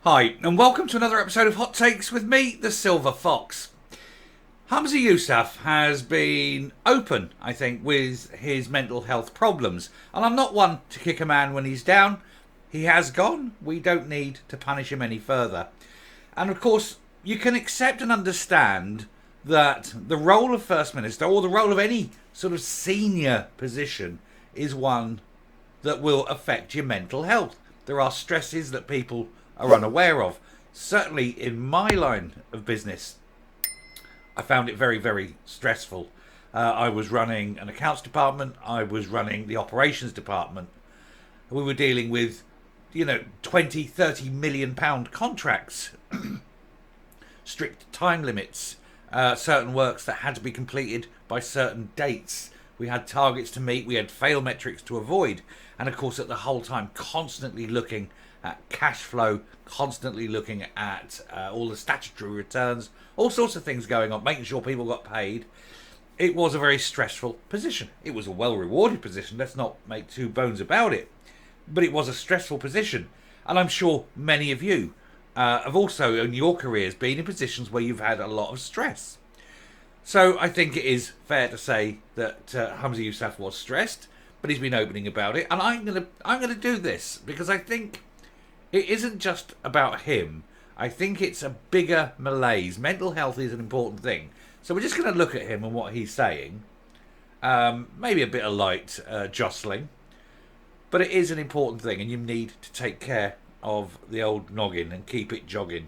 Hi, and welcome to another episode of Hot Takes with me, the Silver Fox. Humza Yousaf has been open, I think, with his mental health problems. And I'm not one to kick a man when he's down. He has gone. We don't need to punish him any further. And of course, you can accept and understand that the role of First Minister, or the role of any sort of senior position, is one that will affect your mental health. There are stresses that people are unaware of. Certainly in my line of business, I found it very, very stressful. I was running an accounts department. I was running the operations department. We were dealing with, 20, 30 million pound contracts, strict time limits, certain works that had to be completed by certain dates. We had targets to meet. We had fail metrics to avoid. And of course, at the whole time, constantly looking at cash flow, constantly looking at all the statutory returns, all sorts of things going on, making sure people got paid. It was a very stressful position. It was a well-rewarded position, let's not make two bones about it. But it was a stressful position. And I'm sure many of you have also, in your careers, been in positions where you've had a lot of stress. So I think it is fair to say that Humza Yousaf was stressed, but he's been opening about it. And I'm gonna do this because I think it isn't just about him. I think it's a bigger malaise. Mental health is an important thing. So we're just going to look at him and what he's saying. Maybe a bit of light jostling. But it is an important thing, and you need to take care of the old noggin and keep it jogging.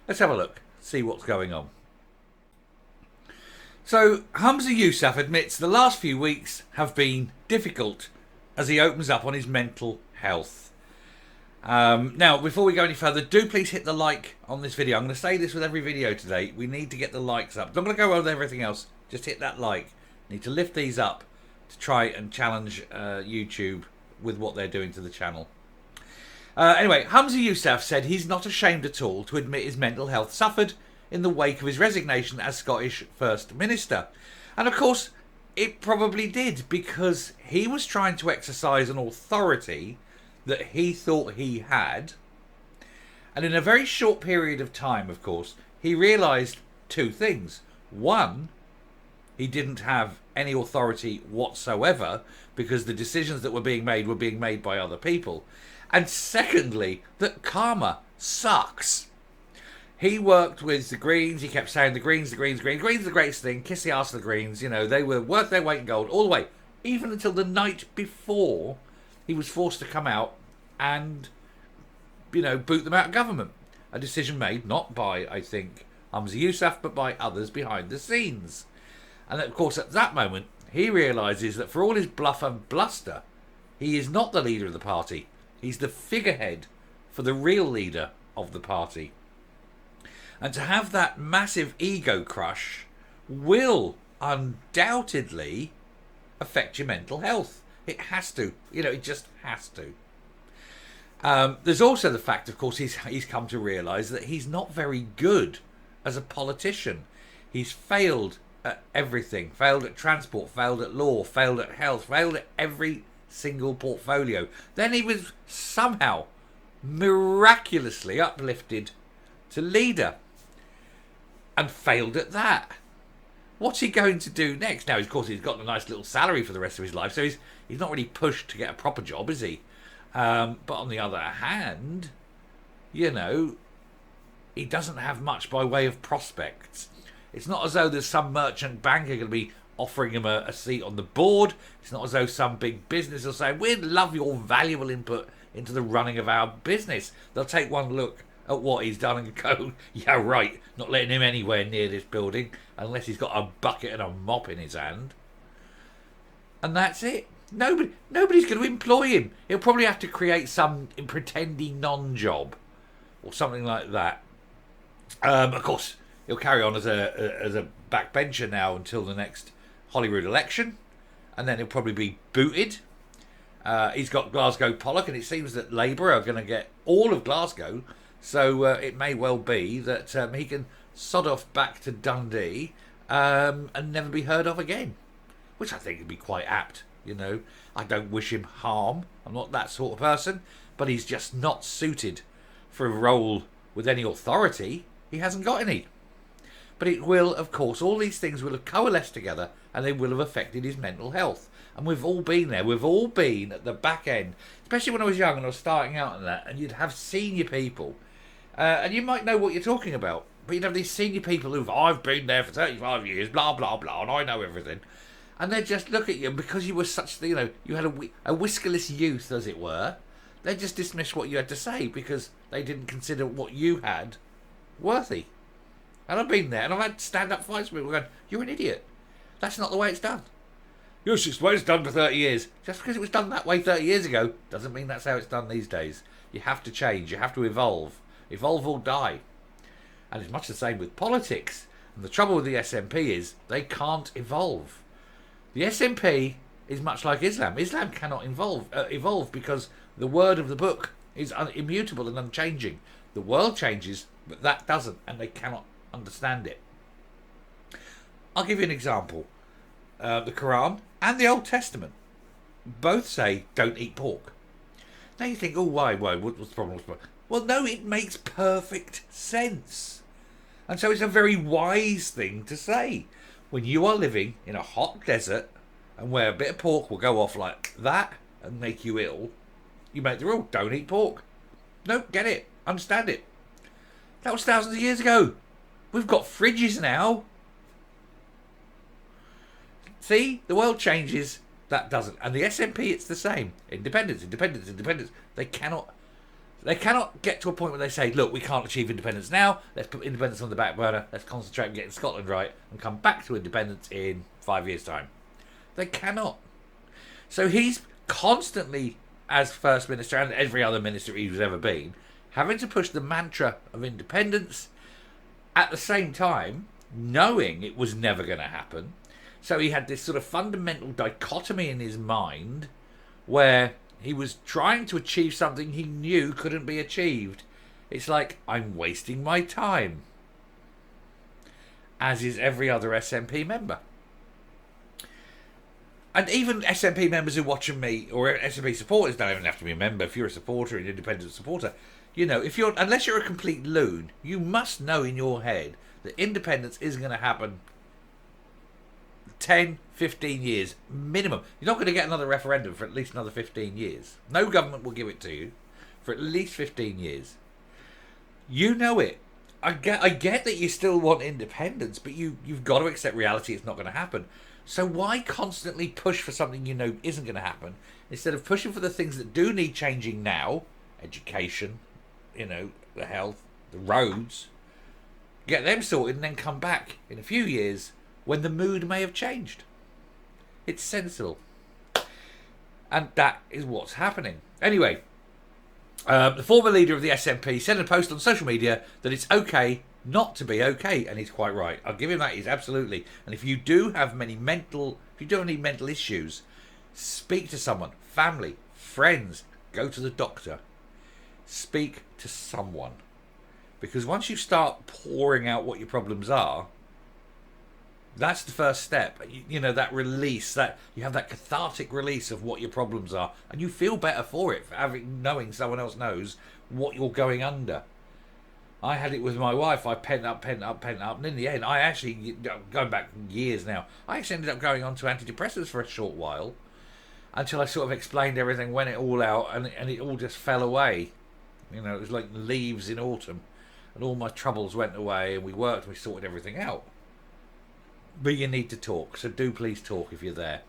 Let's have a look, see what's going on. So Humza Yousaf admits the last few weeks have been difficult as he opens up on his mental health. Now, before we go any further, do please hit the like on this video. I'm going to say this with every video today. We need to get the likes up. I'm not going to go over everything else. Just hit that like. Need to lift these up to try and challenge YouTube with what they're doing to the channel. Anyway, Humza Yousaf said he's not ashamed at all to admit his mental health suffered in the wake of his resignation as Scottish First Minister. And of course, it probably did, because he was trying to exercise an authority that he thought he had, and in a very short period of time, of course, he realised two things. One, he didn't have any authority whatsoever because the decisions that were being made by other people. And secondly, that karma sucks. He worked with the Greens. He kept saying the Greens are the greatest thing. Kiss the arse of the Greens. They were worth their weight in gold all the way, even until the night before he was forced to come out and, boot them out of government. A decision made not by, I think, Humza Yousaf, but by others behind the scenes. And of course, at that moment, he realises that for all his bluff and bluster, he is not the leader of the party. He's the figurehead for the real leader of the party. And to have that massive ego crush will undoubtedly affect your mental health. It has to. It just has to. There's also the fact, of course, he's come to realise that he's not very good as a politician. He's failed at everything. Failed at transport, failed at law, failed at health, failed at every single portfolio. Then he was somehow miraculously uplifted to leader and failed at that. What's he going to do next? Now, of course, he's got a nice little salary for the rest of his life, so he's not really pushed to get a proper job, is he? But on the other hand, he doesn't have much by way of prospects. It's not as though there's some merchant banker going to be offering him a seat on the board. It's not as though some big business will say, we'd love your valuable input into the running of our business. They'll take one look at what he's done and go, yeah, right, not letting him anywhere near this building unless he's got a bucket and a mop in his hand. And that's it. Nobody's going to employ him. He'll probably have to create some pretending non-job or something like that. Of course, he'll carry on as a backbencher now until the next Holyrood election, and then he'll probably be booted. He's got Glasgow Pollock, and it seems that Labour are going to get all of Glasgow. So it may well be that he can sod off back to Dundee and never be heard of again, which I think would be quite apt. I don't wish him harm. I'm not that sort of person, but he's just not suited for a role with any authority. He hasn't got any. But it will, of course, all these things will have coalesced together and they will have affected his mental health. And we've all been there. We've all been at the back end, especially when I was young and I was starting out and that, and you'd have senior people. And you might know what you're talking about, but you'd have these senior people who've, I've been there for 35 years, blah, blah, blah, and I know everything. And they'd just look at you, and because you were such, you had a whiskerless youth, as it were, they'd just dismiss what you had to say because they didn't consider what you had worthy. And I've been there, and I've had stand-up fights with people going, you're an idiot. That's not the way it's done. Yes, it's the way it's done for 30 years. Just because it was done that way 30 years ago doesn't mean that's how it's done these days. You have to change. You have to evolve. Evolve or die. And it's much the same with politics. And the trouble with the SNP is they can't evolve. The SNP is much like Islam. Islam cannot evolve because the word of the book is immutable and unchanging. The world changes, but that doesn't, and they cannot understand it. I'll give you an example. The Quran and the Old Testament both say don't eat pork. Now you think, oh, why? What's the problem? Well, no, it makes perfect sense. And so it's a very wise thing to say. When you are living in a hot desert and where a bit of pork will go off like that and make you ill, you make the rule, don't eat pork. No, get it, understand it. That was thousands of years ago. We've got fridges now. See, the world changes, that doesn't. And the SNP, it's the same. Independence. They cannot get to a point where they say, look, we can't achieve independence now. Let's put independence on the back burner. Let's concentrate on getting Scotland right and come back to independence in 5 years' time. They cannot. So he's constantly, as First Minister and every other minister he's ever been, having to push the mantra of independence at the same time, knowing it was never going to happen. So he had this sort of fundamental dichotomy in his mind where he was trying to achieve something he knew couldn't be achieved. It's like, I'm wasting my time. As is every other SNP member. And even SNP members who watch me, or SNP supporters, don't even have to be a member. If you're a supporter, an independent supporter, unless you're a complete loon, you must know in your head that independence isn't going to happen 10, 15 years minimum. You're not going to get another referendum for at least another 15 years. No government will give it to you for at least 15 years. You know it. I get that you still want independence, but you've got to accept reality. It's not going to happen. So why constantly push for something you know isn't going to happen instead of pushing for the things that do need changing now? Education, the health, the roads. Get them sorted and then come back in a few years when the mood may have changed. It's sensible. And that is what's happening. Anyway, the former leader of the SNP said in a post on social media that it's okay not to be okay, and he's quite right. I'll give him that. He's absolutely. And if you do have any mental issues, speak to someone, family, friends, go to the doctor. Speak to someone. Because once you start pouring out what your problems are, that's the first step. That release, that you have that cathartic release of what your problems are, and you feel better for it, knowing someone else knows what you're going under. I had it with my wife. I pent up, and in the end, I actually, going back years now, I actually ended up going on to antidepressants for a short while, until I sort of explained everything, went it all out, and it all just fell away. It was like leaves in autumn, and all my troubles went away, and we sorted everything out. But you need to talk, so do please talk if you're there.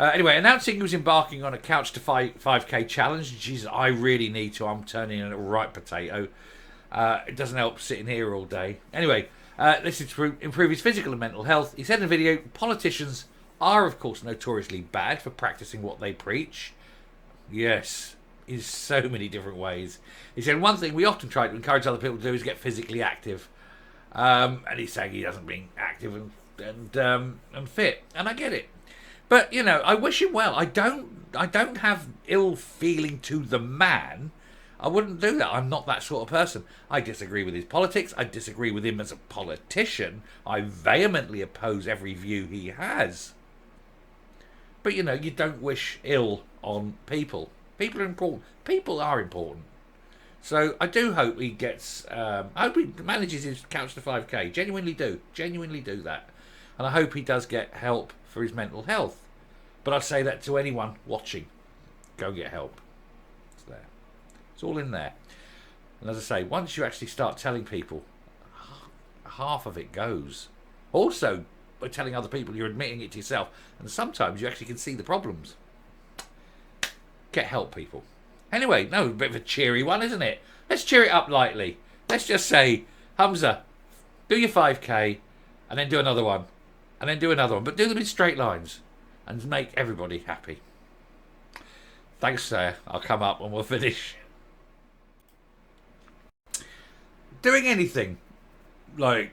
Anyway, announcing he was embarking on a couch to 5k challenge. Jesus, I really need to. I'm turning in a right potato. It doesn't help sitting here all day. Anyway, this is to improve his physical and mental health. He said in the video, politicians are, of course, notoriously bad for practicing what they preach. Yes, in so many different ways. He said, one thing we often try to encourage other people to do is get physically active. And he's saying he doesn't being active and fit. And I get it. But, I wish him well. I don't have ill feeling to the man. I wouldn't do that. I'm not that sort of person. I disagree with his politics. I disagree with him as a politician. I vehemently oppose every view he has. But, you don't wish ill on people. People are important. People are important. So I do hope he gets. I hope he manages his couch to 5k. Genuinely do that, and I hope he does get help for his mental health. But I say that to anyone watching: go get help. It's there. It's all in there. And as I say, once you actually start telling people, half of it goes. Also, by telling other people, you're admitting it to yourself, and sometimes you actually can see the problems. Get help, people. Anyway, no, a bit of a cheery one, isn't it? Let's cheer it up lightly. Let's just say, Humza, do your 5k, and then do another one, and then do another one, but do them in straight lines, and make everybody happy. Thanks, sir. I'll come up and we'll finish. Doing anything like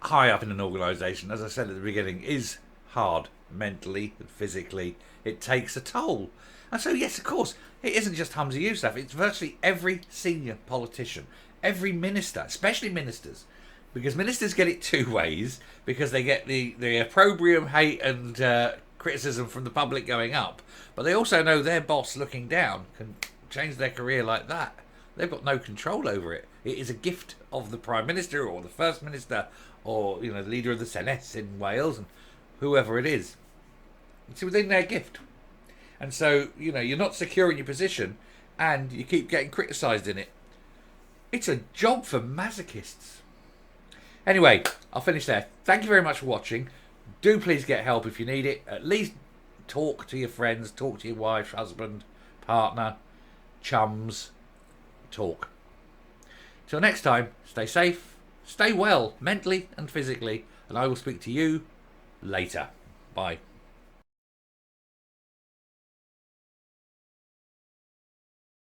high up in an organisation, as I said at the beginning, is hard mentally and physically. It takes a toll. And so, yes, of course, it isn't just Humza Yousaf. It's virtually every senior politician, every minister, especially ministers, because ministers get it two ways, because they get the opprobrium, hate and criticism from the public going up, but they also know their boss looking down can change their career like that. They've got no control over it. It is a gift of the Prime Minister or the First Minister or, the leader of the Senedd in Wales and whoever it is. It's within their gift. And so, you're not secure in your position and you keep getting criticised in it. It's a job for masochists. Anyway, I'll finish there. Thank you very much for watching. Do please get help if you need it. At least talk to your friends, talk to your wife, husband, partner, chums. Talk. Till next time, stay safe, stay well, mentally and physically, and I will speak to you later. Bye.